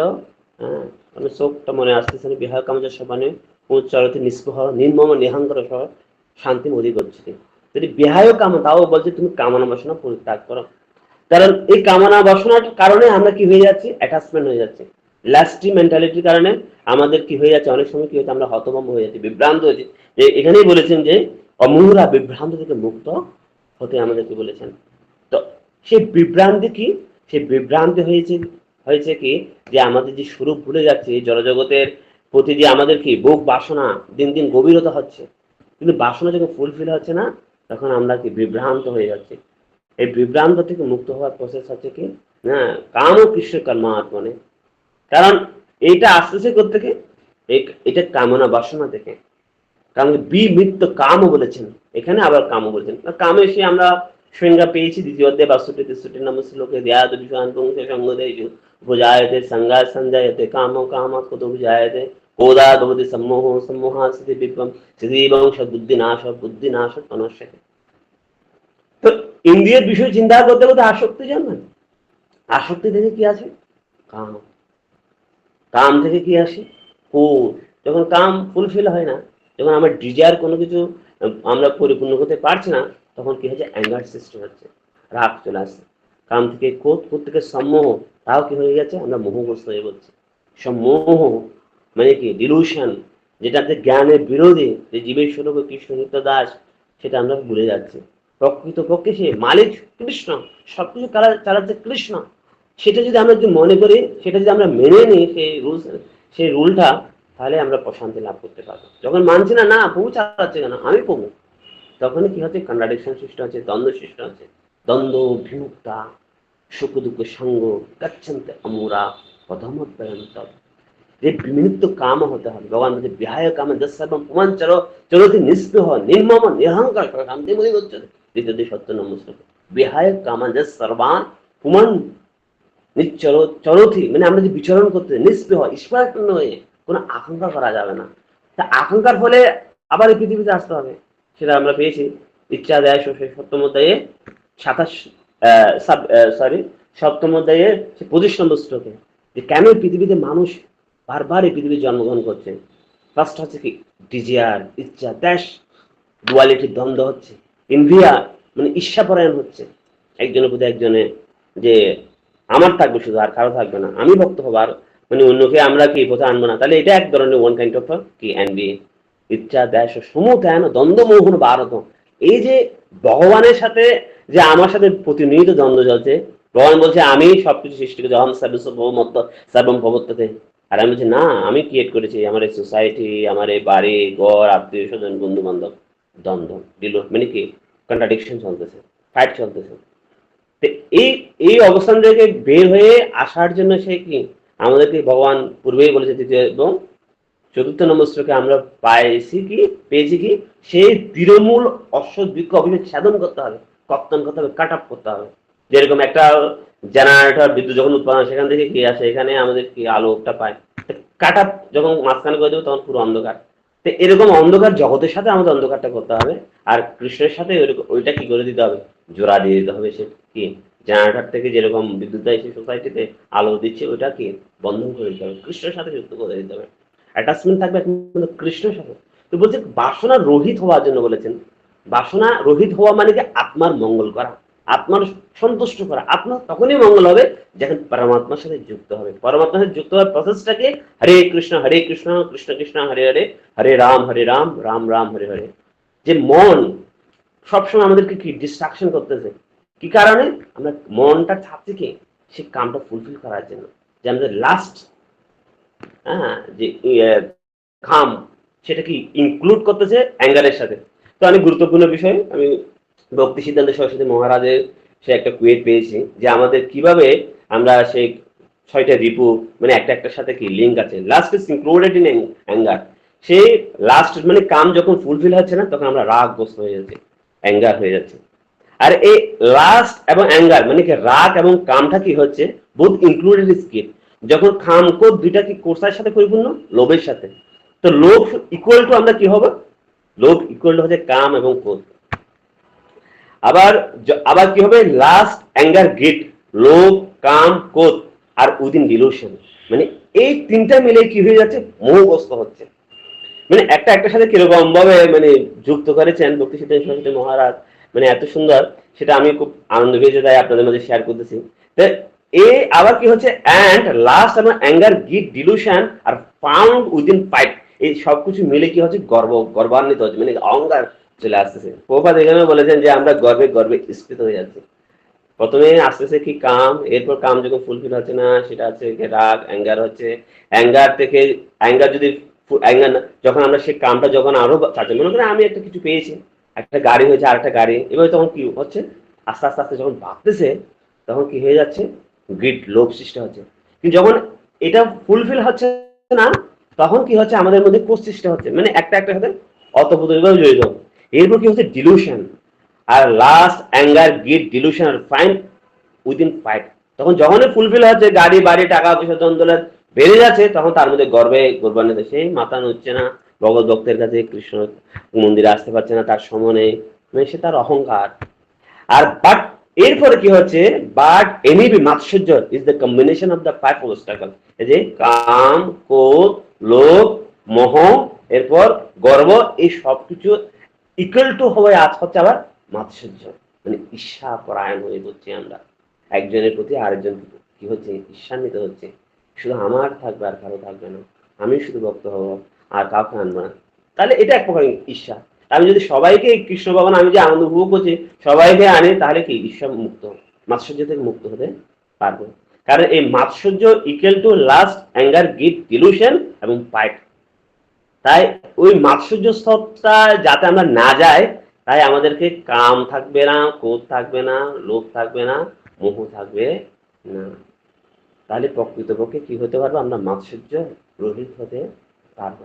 শোকটা মনে আসতেছে, বিহায় কামান যশ সম্মানে উচ্চ অর্থে নিষ্পহ নির্মম নিহাঙ্কর সহ শান্তি মোদী করছে। যদি বিহায় কামা, তাও বলছে তুমি কামনা বাসনা পরিত্যাগ করো। কারণ এই কামনা বাসনার কারণে আমরা কি হয়ে যাচ্ছি, অ্যাটাচমেন্ট হয়ে যাচ্ছে, লাস্টি মেন্টালিটির কারণে আমাদের কি হয়ে যাচ্ছে, অনেক সময় কি হচ্ছে, আমরা হতভম্ব হয়ে যাচ্ছি, বিভ্রান্ত হয়েছি। যে এখানেই বলেছেন যে অমুহরা বিভ্রান্ত থেকে মুক্ত হতে আমাদেরকে বলেছেন। তো সেই বিভ্রান্তি কি, সেই বিভ্রান্তি হয়েছে হয়েছে কি যে আমাদের যে স্বরূপ ভুলে যাচ্ছে, এই জড়জগতের প্রতি যে আমাদের কি ভোগ বাসনা দিন দিন গভীরতা হচ্ছে, কিন্তু বাসনা যখন ফুলফিল হচ্ছে না তখন আমরা কি বিভ্রান্ত হয়ে যাচ্ছি। এই বিভ্রান্ত থেকে মুক্ত হওয়ার প্রসেস হচ্ছে কি না কাম ও কৃষ্ণ কর্মাত্মনে। কারণ এইটা আসতেছে কোথেকে? এটা কামনা বাসনা থেকে। কারণ বিমিত্ত কামও বলেছেন, এখানে আবার কামও বলেছেন। কামে এসে আমরা সংজ্ঞা পেয়েছি দ্বিতীয় অধ্যায় 62-63 নম্বর শ্লোকে, ধ্যায়াত বিষয়ান্তংসে সঙ্গদেষু ভুজায়তে সংজ্ঞা সঞ্জায়তে কাম কামাৎ কুতো ভুজায়তে কোদা ভবতি সম্মোহ সম্মোহাস্তি বিপ্লম সিদ্ধিবং সদ্বুদ্ধিনাশ বুদ্ধিনাশ অনশ্যতে। তো ইন্দ্রিয়ের বিষয় চিন্তা করতে করতে আসক্তি জানবেন। আসক্তি থেকে কি আছে? কাম। কাম থেকে কি আসে? ক্রোধ। যখন কাম ফুলফিল হয় না, যখন আমার ডিজায়ার কোনো কিছু আমরা পরিপূর্ণ করতে পারছি না, তখন কি হচ্ছে? অ্যাঙ্গার সৃষ্টি হচ্ছে, রাগ চলে আসছে। কাম থেকে ক্রোধ, ক্রোধ থেকে সম্মোহ, তাও কি হয়ে গেছে? আমরা মোহগ্রস্ত হয়ে বলছি। সম্মোহ মানে কি? ডিলুশন, যেটাতে জ্ঞানের বিরোধী, যে জীবের স্বরূপ কৃষ্ণ নিত্য দাস, সেটা আমরা ভুলে যাচ্ছি। প্রকৃতপক্ষে সে মালিক কৃষ্ণ, সবকিছু চালাচ্ছে কৃষ্ণ। সেটা যদি আমরা যদি মনে করি, সেটা যদি আমরা মেনে নিই সেই রুলটা, তাহলে আমরা প্রশান্তি লাভ করতে পারবো। যখন মানছি না, না প্রভু চালাচ্ছে কেন, আমি প্রভু, তখন কি হচ্ছে? কন্ট্রাডিকশন সৃষ্টি হচ্ছে, দ্বন্দ্ব সৃষ্টি হচ্ছে। দ্বন্দ্ব বিমুক্তা সুখ দুঃখ সঙ্গ গচ্ছন্তে অমূরা পদমদ্বয়ন্ত। যে বিমুক্ত কাম হতে হবে। ভগবান বলছে বিহায় কামে যৎসর্বম পুমান চরতি নিস্পৃহ নির্মম নিরহংকার শান্তি মনে করছে দ্বিতীয় সত্য নম্বর শ্লোকে। বিহায় কামা যৎসর্বান পুমান চরতি, মানে আমরা যে বিচরণ করতে নিস্পৃহ ঈশ্বরাপন্ন হয়ে কোনো আকাঙ্ক্ষা করা যাবে না। তা আকাঙ্ক্ষার ফলে আবার এই পৃথিবীতে আসতে হবে, সেটা আমরা পেয়েছি ইচ্ছা দেয় সপ্তম অধ্যায়ে সপ্তম অধ্যায়ে 25 নম্বর শ্লোকে, যে কেন পৃথিবীতে মানুষ বারবার এই পৃথিবীতে জন্মগ্রহণ করছে। ফার্স্ট হচ্ছে কি? ডিজায়ার, ইচ্ছা, দেশ, ডুয়ালিটির দ্বন্দ্ব হচ্ছে। ইন্দ্রিয়া মানে ঈর্ষাপরায়ণ হচ্ছে, একজনের প্রতি একজনে, যে আমার থাকবে শুধু, আর কারো থাকবে না, আমি ভক্ত হবো, আর মানে অন্যকে আমরা কি পথে আনবো না। তাহলে এটা এক ধরনের ওয়ান কাইন্ড অফ কি এনভি, ইচ্ছা দেশ সমুদায়ন দ্বন্দ্ব মোহন ভারত। এই যে ভগবানের সাথে যে আমার সাথে প্রতিনিয়ত দ্বন্দ্ব চলছে, ভগবান বলছে আমি সবকিছু সৃষ্টি করেছি, অহম সর্বম ভবত্বতে, আর আমি বলছি না আমি ক্রিয়েট করেছি, আমার এই সোসাইটি, আমার এই বাড়ি ঘর, আত্মীয় স্বজন, বন্ধু বান্ধব। দ্বন্দ্ব মানে কি? কন্ট্রাডিকশন চলতেছে, ফাইট চলতেছে। এই অবস্থান থেকে বের হয়ে আসার জন্য সে কি আমাদেরকে ভগবান পূর্বেই বলেছে তৃতীয় এবং চতুর্থ নম্বর শ্লোকে আমরা পেয়েছি কি সেই তৃণমূল অশ্ববৃক্ষ অভিযোগ সাধন করতে হবে, কর্তন করতে হবে, কাট আপ করতে হবে। যেরকম একটা জেনারেটর বিদ্যুৎ যখন উৎপাদন, সেখান থেকে কি আসে? এখানে আমাদের কি আলোটা পায়। কাট আপ যখন মাঝখানে করে দেবো তখন পুরো অন্ধকার। তো এরকম অন্ধকার জগতের সাথে আমাদের অন্ধকারটা করতে হবে, আর কৃষ্ণের সাথে ওইটা কি করে দিতে হবে? জোড়া দিয়ে দিতে হবে। সে কি জেনারেটর থেকে যেরকম বিদ্যুৎ দেয় সেই সোসাইটিতে আলো দিচ্ছে, ওইটা কি বন্ধন করে দিতে হবে, কৃষ্ণের সাথে যুক্ত করে দিতে হবে। অ্যাটাচমেন্ট থাকবে কৃষ্ণের সাথে। তো বলছে বাসনা রহিত হওয়ার জন্য বলেছেন। বাসনা রহিত হওয়া মানে কি? আত্মার মঙ্গল করা, আত্মার সন্তুষ্ট করা। আত্মা তখনই মঙ্গল হবে যখন পরমাত্মার সাথে যুক্ত হবে। পরমাত্মার সাথে যুক্ত হওয়ার প্রসেসটাকে হরে কৃষ্ণ কৃষ্ণ কৃষ্ণ হরে হরে, হরে রাম রাম রাম হরে হরে। যে মন সবসময় আমাদেরকে কি ডিস্ট্রাকশন করতেছে, কি কারণে? আমরা মনটা চাচ্ছি কি সে কামটা ফুলফিল করার জন্য, যে আমাদের লাস্ট যে কাম সেটা কি ইনক্লুড করতেছে অ্যাঙ্গারের সাথে। তো অনেক গুরুত্বপূর্ণ বিষয়, আমি ভক্তি সিদ্ধান্ত সরস্বতী মহারাজের সে একটা কুয়েট পেয়েছি, যে আমাদের কিভাবে আমরা সেই 6টা রিপু মানে একটার সাথে কি লিঙ্ক আছে। Last is included in anger. সেই লাস্ট মানে কাম যখন ফুলফিল হচ্ছে না, তখন আমরা রাগগ্রস্ত হয়ে যাচ্ছি, অ্যাঙ্গার হয়ে যাচ্ছে। আর এই লাস্ট এবং অ্যাঙ্গার মানে কি রাগ এবং কামটা কি হচ্ছে? বোথ ইনক্লুডেড ইজ কি যখন খাম কোদ দুইটা কি কোর্সের সাথে পরিপূর্ণ, লোভের সাথে। তো লোভ ইকুয়াল টু আমরা কি হবে? লোভ ইকুয়াল টু হচ্ছে কাম এবং ক্রোধ। আবার কি হবে? লাস্ট অ্যাঙ্গার গেট, লোভ কাম ক্রোধ আর উইদিন ডিলুশন, মানে এই তিনটা মিলে কি হয়ে যাচ্ছে? মোহগ্রস্ত হচ্ছে। মানে একটার সাথে কিরকম ভাবে মানে যুক্ত করেছেন ভক্তি সিদ্ধান্ত সরস্বতী মহারাজ, মানে এত সুন্দর, সেটা আমি খুব আনন্দ পেয়েছি, তাই আপনাদের মধ্যে শেয়ার করতেছি। আবার কি হচ্ছে? অ্যান্ড লাস্ট এবং anger give dilution are found within fight, এই সবকিছু মিলে কি হচ্ছে? গর্বান্বিত হচ্ছে, মানে অহংকার চলে আসতেছে। প্রভুপাদ এখানে বলেছেন যে আমরা গর্বে স্ফীত হয়ে যাচ্ছি। প্রথমে আস্তে আস্তে কি কাম, এরপর কাম যখন ফুলফিল হচ্ছে না সেটা হচ্ছে রাগ, অ্যাঙ্গার হচ্ছে, অ্যাঙ্গার থেকে অ্যাঙ্গার যদি অ্যাঙ্গার যখন আমরা সেই কামটা যখন আরো চাচ্ছি, মনে করেন আমি একটা কিছু পেয়েছি, একটা গাড়ি হয়েছে, আর একটা গাড়ি, এবার তখন কি হচ্ছে আস্তে আস্তে আস্তে যখন বাড়তেছে তখন কি হয়ে যাচ্ছে, গ্রিড, লোভ সৃষ্টি হচ্ছে। কিন্তু যখন এটা ফুলফিল হচ্ছে না তখন কি হচ্ছে আমাদের মধ্যে কোষ সৃষ্টি হচ্ছে, মানে একটা একটা সাথে অতপ্রতভাবে জড়িত। এরপর কি হচ্ছে ডিলুশন, আর লাস্ট অ্যাঙ্গার, গ্রিড, ডিলুশন আর ফাইন উইদিন ফাইট। তখন যখনই ফুলফিল হচ্ছে, গাড়ি বাড়ি টাকা পয়সা দ্বন্দ্ব বেড়ে যাচ্ছে, তখন তার মধ্যে গর্বে গর্বান্বিত, সেই মাথা নড়ছে না, ভগবত ভক্তের কাছে কৃষ্ণ মন্দিরে আসতে পারছে না, তার সমনে, মানে সে তার অহংকার। আর বাট এরপরে কি হচ্ছে, বাট এনিবি মাৎসর্য is the combination of the five obstacle. এই যে কাম, ক্রোধ, লোভ, মোহ, এরপর গর্ব, এই সবকিছু ইকুয়াল টু হয়ে আজ হচ্ছে আবার মাৎসর্য, মানে ঈর্ষা পরায়ণ হয়ে পড়ছি আমরা, একজনের প্রতি আরেকজন কি হচ্ছে ঈর্ষান্বিত হচ্ছে, শুধু আমার থাকবে আর কারো থাকবে না, আমি শুধু ভক্ত হব আর কাউকে আনবো না। তাহলে এটা এক প্রকার ঈর্ষা। আমি যদি সবাইকে কৃষ্ণ ভগবান, আমি যে আনন্দ উপভোগ করছি সবাইকে আনি, তাহলে কি ঈর্ষা মুক্ত, মাৎসর্য থেকে মুক্ত হতে পারবো। কারণ এই মাৎসর্য equal to lust anger, gift, delusion এবং ফাইট। তাই ওই মাৎসর্য স্তরটা যাতে আমরা না যাই, তাই আমাদেরকে কাম থাকবে না, ক্রোধ থাকবে না, লোভ থাকবে না, মোহ থাকবে না। তাহলে প্রকৃতপক্ষে কি হতে পারবো, আমরা মাৎসর্য রহিত হতে পারবো।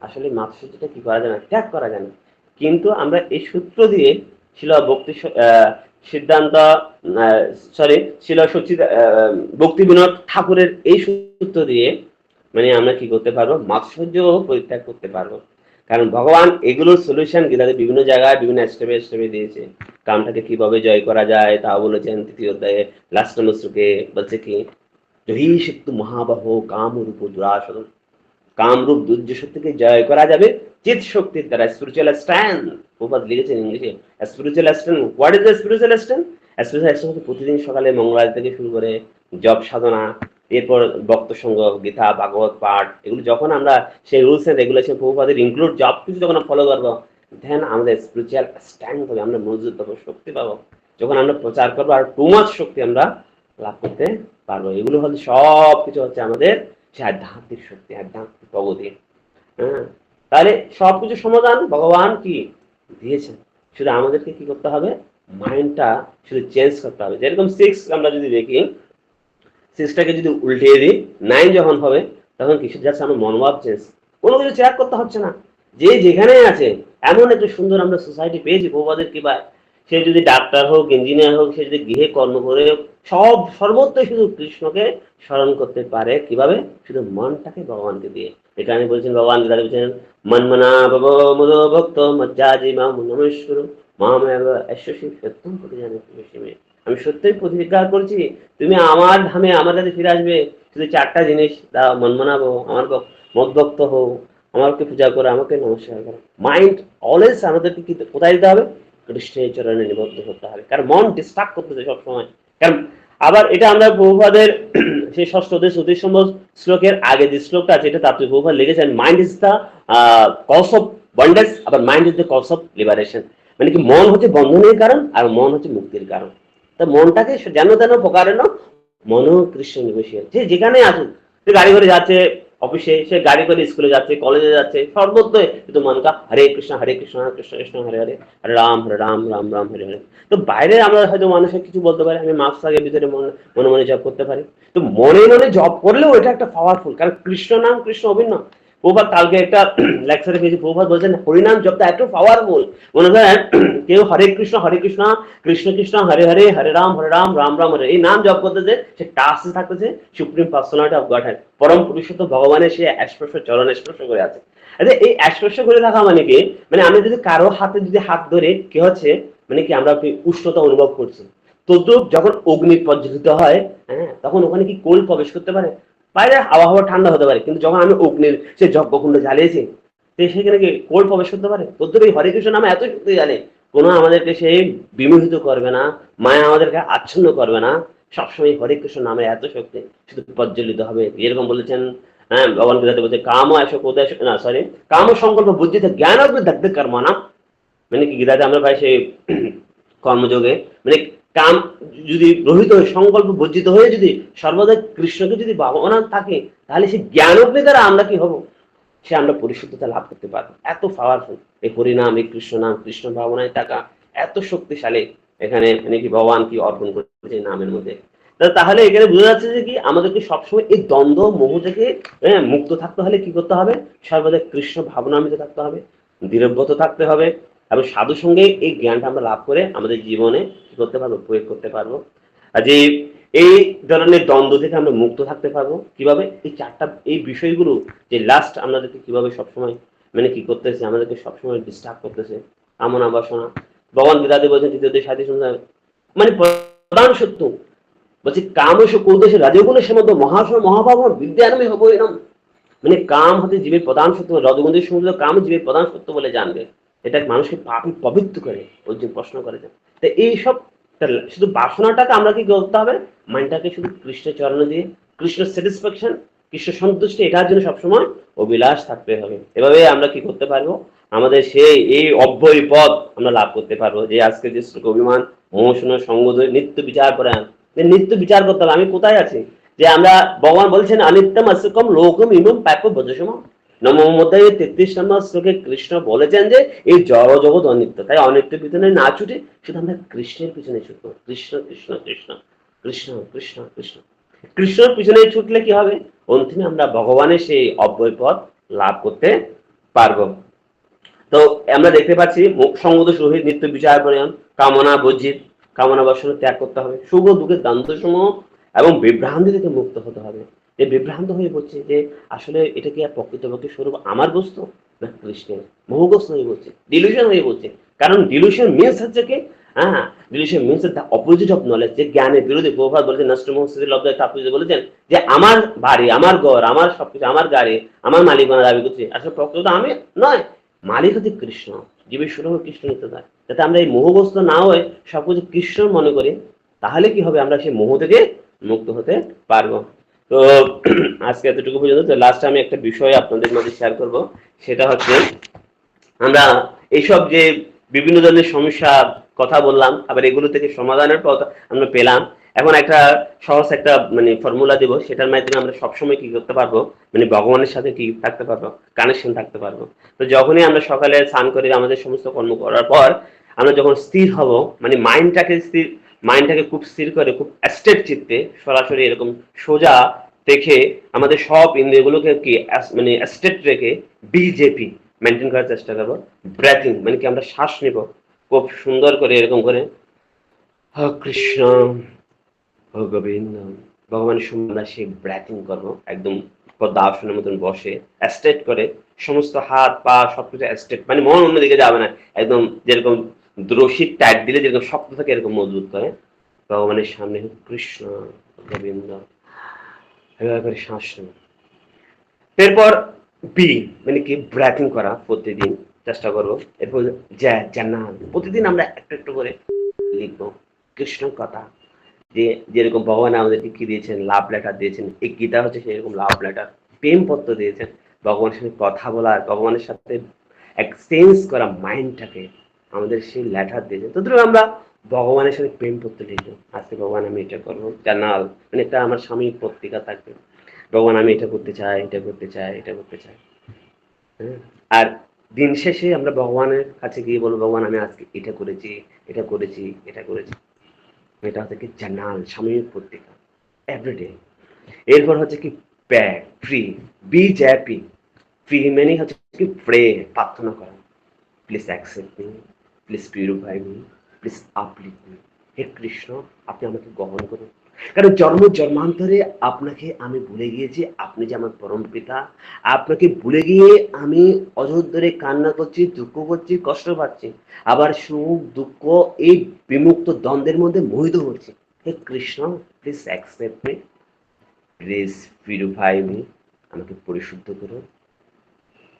আসলে মাৎসর্যটা কি করা যায় না, ত্যাগ করা যায় না। কিন্তু আমরা এই সূত্র দিয়ে শিল ভক্তি সিদ্ধান্ত শিল সচিদ ভক্তি বিনোদ ঠাকুরের এই সূত্র দিয়ে মানে আমরা কি করতে পারবো, মাৎসর্য পরিত্যাগ করতে পারবো। কারণ ভগবান এগুলোর সলিউশন গীতাতে বিভিন্ন জায়গায় বিভিন্ন স্টেপে স্টেপে দিয়েছে। কামটাকে কিভাবে জয় করা যায় তাও বলেছেন তৃতীয় অধ্যায়ে লাস্ট নম্বর শ্লোকে বলছে কি, জয়ী শক্তি মহাবাহ কাম রূপ দুরাসন, কাম রূপ দুর্য শক্তিকে জয় করা যাবে চিত শক্তির দ্বারা। স্পিরিচুয়াল স্ট্যান্ড প্রপাত লিখেছেন ইংলিশে, spiritual stand. What is the spiritual stand? Spiritual stand প্রতিদিন সকালে মঙ্গলারতি থেকে শুরু করে জপ সাধনা, এরপর ভক্ত সঙ্গ, গীতা, ভাগবত পাঠ, এগুলো যখন আমরা সেই রুলস এন্ড রেগুলেশন প্রভুপাদের ইনক্লুড সব কিছু যখন ফলো করবো, দেন আমাদের স্পিরিচুয়াল স্ট্যান্ড হবে, আমরা মজবুত পাবো, শক্তি পাবো। যখন আমরা প্রচার করবো আর টু মাচ শক্তি আমরা লাভ করতে পারবো। এগুলো হচ্ছে সব কিছু হচ্ছে আমাদের সে আধ্যাত্মিক শক্তি, আধ্যাত্মিক প্রগতি। হ্যাঁ, তাহলে সবকিছু সমাধান ভগবান কি দিয়েছেন, শুধু আমাদেরকে কি করতে হবে, মাইন্ডটা শুধু চেঞ্জ করতে হবে। যেরকম 6 আমরা যদি দেখি, 6টাকে যদি উল্টিয়ে দিই 9 যখন হবে, তখন কিছু যাচ্ছে আমার মনোভাব চেঞ্জ, কোনো কিছু চেক করতে হচ্ছে না, যে যেখানে আছে। এমন একটা সুন্দর আমরা সোসাইটি পেয়েছি প্রভুপাদের কৃপায়। সে যদি ডাক্তার হোক, ইঞ্জিনিয়ার হোক, সে যদি গৃহে কর্ম করে হোক, সব সর্বত্র শুধু কৃষ্ণকে স্মরণ করতে পারে। কিভাবে? শুধু মনটাকে ভগবানকে দিয়ে। এখানে বলছেন ভগবান গীতা বলছেন, মনমনা ভব মদ ভক্ত মজ্জাজি মাম নমস্কুরু মামেব অশ্বসি সত্যম প্রতিজানে। আমি সত্যই প্রতিজ্ঞা করছি তুমি আমার ধামে আমার কাছে ফিরে আসবে, শুধু 4টা জিনিস দাও, মন মানাবো, আমার মদ ভক্ত হও, আমাকে পূজা করো, আমাকে নমস্কার করো। মাইন্ড অলওয়েজ আমাদেরকে কি কোথায় দিতে হবে, কৃষ্ণের চরণে নিবদ্ধ করতে হবে। কারণ মন ডিস্ট্রাক্ট করতেছে সবসময়। কারণ আবার এটা আমরা প্রভুপাদের সেই 6ষ্ঠ অধ্যায় 34 নম্বর শ্লোকের আগে যে শ্লোকটা আছে, এটা তাতে প্রভুপাদ লিখেছেন, mind is the cause of bondage, আবার mind is the cause of liberation. মানে কি, মন হচ্ছে বন্ধনের কারণ আর মন হচ্ছে মুক্তির কারণ। তা মনটাকে যেন তেন প্রকারেণ মন কৃষ্ণ নিবেশিত, যে যেখানে আসুক, সে গাড়ি করে যাচ্ছে অফিসে, সে গাড়ি করে স্কুলে যাচ্ছে, কলেজে যাচ্ছে, সর্বত্র কিন্তু মনটা হরে কৃষ্ণ কৃষ্ণ কৃষ্ণ হরে হরে, হরে রাম রাম রাম হরে হরে। তো বাইরে আমরা হয়তো মানুষের কিছু বলতে পারি, আমি মাস্ক আগে ভিতরে মনে মনে জপ করতে পারি। তো মনে মনে জপ করলেও এটা একটা পাওয়ারফুল, কারণ কৃষ্ণ নাম কৃষ্ণ অভিন্ন। প্রভাত কালকে একটা লেকচারে পেয়েছি, প্রভাত বলছেন হরিনাম জপটা এত পাওয়ারফুল। মনে করেন কেউ হরে কৃষ্ণ কৃষ্ণ কৃষ্ণ হরে হরে, হরে রাম রাম রাম হরে, এই নাম জপ করতেছে, সে টাচে থাকতেছে সুপ্রিম পার্সোনালিটি অফ গডহেড, পরম পুরুষোত্তম ভগবানের সে স্পর্শ, চরণ স্পর্শ করে আছে। আচ্ছা, এই স্পর্শ করে থাকা মানে কি, মানে আমি যদি কারো হাতে যদি হাত ধরে কি হচ্ছে, মানে কি আমরা উষ্ণতা অনুভব করছি। তদ্রুপ যখন অগ্নি প্রজ্বলিত হয়, হ্যাঁ, তখন ওখানে কি কোল্ড প্রবেশ করতে পারে? বাইরে আবহাওয়া ঠান্ডা হতে পারে, কিন্তু যখন আমি অগ্নির সে যজ্ঞকুণ্ড জ্বালিয়েছি, সেখানে কি কোল্ড প্রবেশ করতে পারে? তদ্রুপ এই হরে কৃষ্ণ নামে এত শক্তি জানে, কোনো আমাদেরকে সে বিমোহিত করবে না, মায়া আমাদেরকে আচ্ছন্ন করবে না। সবসময় হরে কৃষ্ণ নামে এত শক্তি শুধু প্রজ্বলিত হবে। এরকম বলেছেন, হ্যাঁ, ভগবান গীতাতে বলছে, কাম এসো কোথায় না সরি কাম সংকল্প বুদ্ধিতে জ্ঞান হবে দগ্ধ কর্ম না। মানে কি, গীতাতে আমরা পাই সেই কর্মযোগে, মানে কাম যদি রহিত হয়ে, সংকল্প বর্জিত হয়ে যদি সর্বদা কৃষ্ণকে যদি ভাবনা থাকে, তাহলে সেই জ্ঞান অগ্নি দ্বারা আমরা কি হব, সে আমরা পরিশুদ্ধতা লাভ করতে পারবো। এত পাওয়ারফুল এই হরিনাম, এই কৃষ্ণ নাম, কৃষ্ণ ভাবনায় থাকা এত শক্তিশালী। এখানে মানে কি ভগবান কি অর্পণ করেছে নামের মধ্যে। তাহলে এখানে বোঝা যাচ্ছে যে কি আমাদেরকে সবসময় এই দ্বন্দ্ব মোহ থেকে মুক্ত থাকতে হলে কি করতে হবে, সর্বদা কৃষ্ণ ভাবনামিত থাকতে হবে, দৃঢ়ব্রত থাকতে হবে, এবং সাধু সঙ্গে এই জ্ঞানটা আমরা লাভ করে আমাদের জীবনে কি করতে পারবো, প্রয়োগ করতে পারবো। আর যে এই ধরনের দ্বন্দ্ব থেকে আমরা মুক্ত থাকতে পারবো কিভাবে, এই চারটা এই বিষয়গুলো যে লাস্ট আমাদেরকে কিভাবে সবসময় মানে কি করতেছে, আমাদেরকে সবসময় ডিস্টার্ব করতেছে, কামনা বাসনা। ভগবান গীতাতে বলছেন তৃতীয় সাথে মানে প্রধান সত্য বলছে কামশ কৌদেশে রাজগুণের সমুদ্র মহাশয় মহাভাবন বিদ্যানমী হবো এরম। মানে কাম হতে জীবের প্রধান সত্য, রজগুণের সমুদ্র কাম জীবের প্রধান সত্য বলে জানবে। এটা মানুষকে পাপি পবিত্র করে। অর্জুন প্রশ্ন করেছেন। তো এইসব শুধু বাসনাটাকে আমরা কি করতে হবে, মাইন্ডটাকে শুধু কৃষ্ণ চরণে দিয়ে কৃষ্ণ স্যাটিসফ্যাকশন, কৃষ্ণ সন্তুষ্টি, এটার জন্য সবসময় অভিলাষ থাকতে হবে। এভাবে আমরা কি করতে পারবো, আমাদের সেই এই অব্যয় পদ আমরা লাভ করতে পারবো। যে আজকে যে অভিমান মোহন সঙ্গদয় নিত্য বিচার করে, নিত্য বিচার করতে হবে আমি কোথায় আছি। যে আমরা ভগবান বলছেন অনিত্যম অসুকম লোকম ইমম পাপ বজসম নবম অধ্যায়ে 33 নম্বর শ্লোকে কৃষ্ণ বলেছেন যে এই জড় জগৎ অনিত্য। তাই অনিত্যের পিছনে না ছুটে শুধু আমরা কৃষ্ণের পিছনে ছুটবো। কৃষ্ণ কৃষ্ণ কৃষ্ণ কৃষ্ণ কৃষ্ণ কৃষ্ণ কৃষ্ণের পিছনে ছুটলে কি হবে, অন্তিমে আমরা ভগবানের সেই অব্যয় পথ লাভ করতে পারবো। তো আমরা দেখতে পাচ্ছি সঙ্গত সহিত নিত্য বিচার পরায়ণ, কামনা বর্জিত, কামনা বাসনা ত্যাগ করতে হবে, সুখ দুঃখের দ্বন্দ্ব সমূহ এবং বিভ্রান্তি থেকে মুক্ত হতে হবে। যে বিভ্রান্ত হয়ে পড়ছে যে আসলে এটা কি আর প্রকৃতপক্ষে স্বরূপ আমার বস্তু না কৃষ্ণের, মোহগ্রস্ত হয়ে পড়ছে, ডিলিউশন হয়ে পড়ছে। কারণ ডিলিউশন মিনস হচ্ছে কি, হ্যাঁ dilution means the opposite of knowledge. যে জ্ঞানের বিরোধী। প্রভাত বলেছেন নষ্ট মহস্থিতি লব্ধ ঠাকুর বলেছেন যে আমার বাড়ি, আমার ঘর, আমার সবকিছু, আমার গাড়ি, আমার মালিকানা দাবি করছে, আসলে প্রকৃত আমি নয়, মালিক হচ্ছে কৃষ্ণ, জীবের সুলভ কৃষ্ণ নিতে পারে। যাতে আমরা এই মোহগ্রস্ত না হয়ে সবকিছু কৃষ্ণ মনে করি, তাহলে কি হবে, আমরা সেই মোহ থেকে মুক্ত হতে পারবো। তো আজকে এতটুকু পর্যন্ত। তো লাস্টে আমি একটা বিষয় আপনাদের মধ্যে শেয়ার করব, সেটা হচ্ছে আমরা এইসব যে বিভিন্ন ধরনের সমস্যা কথা বললাম, আবার এগুলো থেকে সমাধানের পথ আমরা পেলাম। এখন একটা সহজ একটা মানে ফর্মুলা দেব, সেটার মাধ্যমে আমরা সবসময় কি করতে পারবো, মানে ভগবানের সাথে কি থাকতে পারবো, কানেকশন থাকতে পারবো। তো যখনই আমরা সকালে স্নান করে আমাদের সমস্ত কর্ম করার পর আমরা যখন স্থির হব, মানে মাইন্ডটাকে খুব স্থির করে, খুব স্টেট চিত্তে সরাসরি এরকম সোজা দেখে আমাদের সব ইন্দ্রিয়গুলোকে কি মানে স্টেট রেখে বিজেপি মেনটেন করার চেষ্টা করবো। ব্রেথিং মানে কি আমরা শ্বাস নেব খুব সুন্দর করে, এরকম করে হ কৃষ্ণ হ গোবিন্দ, ভগবানের সঙ্গে আমরা সেই ব্রেথিং করবো। একদম পদ্মাসনের মতন বসে স্ট্রেট করে সমস্ত হাত পা সবকিছু স্ট্রেট, মানে মন অন্যদিকে যাবে না, একদম যেরকম রশি টাইট দিলে যেরকম শক্ত থাকে এরকম মজবুত করে ভগবানের সামনে কৃষ্ণ গোবিন্দ এভাবে করে শ্বাস নেব। এরপর বি মানে কি ব্রেথিং করা প্রতিদিন চেষ্টা করবো। এরপর জান্নাত প্রতিদিন আমরা একটু একটু করে লিখবো কৃষ্ণ কথা, যে যেরকম ভগবান আমাদেরকে কি দিয়েছেন, লাভ লেটার দিয়েছেন। এই গীতা হচ্ছে সেরকম লাভ লেটার, প্রেম পত্র দিয়েছেন। ভগবানের সাথে কথা বলার, ভগবানের সাথে এক্সচেঞ্জ করা মাইন্ডটাকে আমাদের সেই লেটার দিয়েছেন। তো আমরা ভগবানের সাথে প্রেম পত্র লিখবো। আজকে ভগবান আমি এটা করবো, জার্নাল মানে একটা আমার স্বামী পত্রিকা থাকবে, ভগবান আমি এটা করতে চাই, এটা করতে চাই, এটা করতে চাই। হ্যাঁ, আর দিন শেষে আমরা ভগবানের কাছে গিয়ে বলবো ভগবান আমি আজকে এটা করেছি, এটা করেছি, এটা করেছি। এটা হচ্ছে কি জার্নাল, সাময়িক পত্রিকা এভরিডে। এরপর হচ্ছে কি ফ্রি, বিজেপি ফ্রি মানে হচ্ছে কি প্রে, প্রার্থনা করা, please accept me, please purify me, please uplift me. হে কৃষ্ণ আপনি আমাকে গ্রহণ করুন, কারণ জন্ম জন্মান্তরে আপনাকে আমি ভুলে গিয়েছি, আপনি যে আমার পরম পিতা। আপনাকে ভুলে গিয়ে আমি অযোধ্যরে কান্না করছি, দুঃখ করছি, কষ্ট পাচ্ছি, আবার সুখ দুঃখ এই বিমুক্ত দ্বন্দ্বের মধ্যে মোহিত হচ্ছি। হে Krishna please accept me, please purify me, আমাকে পরিশুদ্ধ করুন,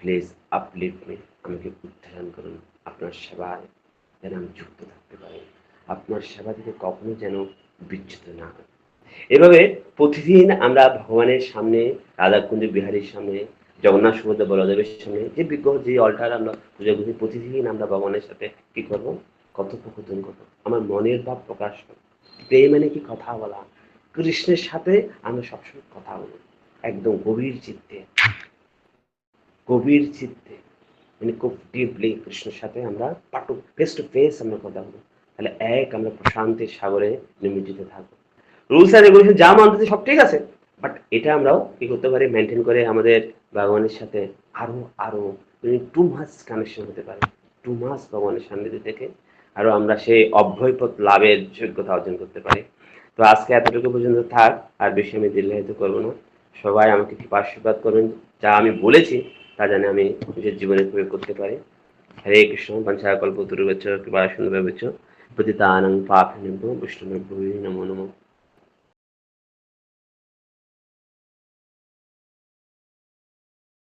প্লিজ আপলিফট মি, আমাকে উত্থান করুন। আপনার সেবায় যেন আমি যুক্ত থাকতে পারি, আপনার সেবা থেকে কখনো যেন বিচ্যুত না হয়। এভাবে প্রতিদিন আমরা ভগবানের সামনে, রাধাকুঞ্জ বিহারীর সামনে, জগন্নাথ সুভদ্রা বলদেবের সামনে যে বিগ্রহ, যে অল্টার আমরা পূজা করি, প্রতিদিন আমরা ভগবানের সাথে কি করবো, কথোপকথন করবো, আমার মনের ভাব প্রকাশ করবো। প্রেম মানে কি? কথা বলা। কৃষ্ণের সাথে আমরা সবসময় কথা বলি একদম গভীর চিত্তে, গভীর চিত্তে, মানে খুব ডিপলি কৃষ্ণের সাথে আমরা ফেস টু ফেস আমরা কথা বলি। তাহলে আমরা প্রশান্তির সাগরে নিমজ্জিত থাকবো। রুলস আর রেগুলেশন যা মানতেছে সব ঠিক আছে, বাট এটা আমরাও কি করতে পারি? মেনটেন করে আমাদের ভগবানের সাথে আরো আরো টু মাস কানেকশন হতে পারে, টু মাস ভগবানের সান্নিধ্যে থেকে আরো আমরা সেই অভ্যয়পথ লাভের যোগ্যতা অর্জন করতে পারি। তো আজকে এতটুকু পর্যন্ত থাক, আর বেশি আমি দীর্ঘায়িত করবো না। সবাই আমাকে কৃপা আশীর্বাদ করবেন, যা আমি বলেছি তা জানি আমি নিজের জীবনে প্রয়োগ করতে পারি। হরে কৃষ্ণ। পঞ্চাকল্পতরুভ্যশ্চ কৃপা সিন্ধুভ্যশ্চ পতিতানাং পাপিনেভ্যো বৈষ্ণবেভ্যো নমো নমঃ।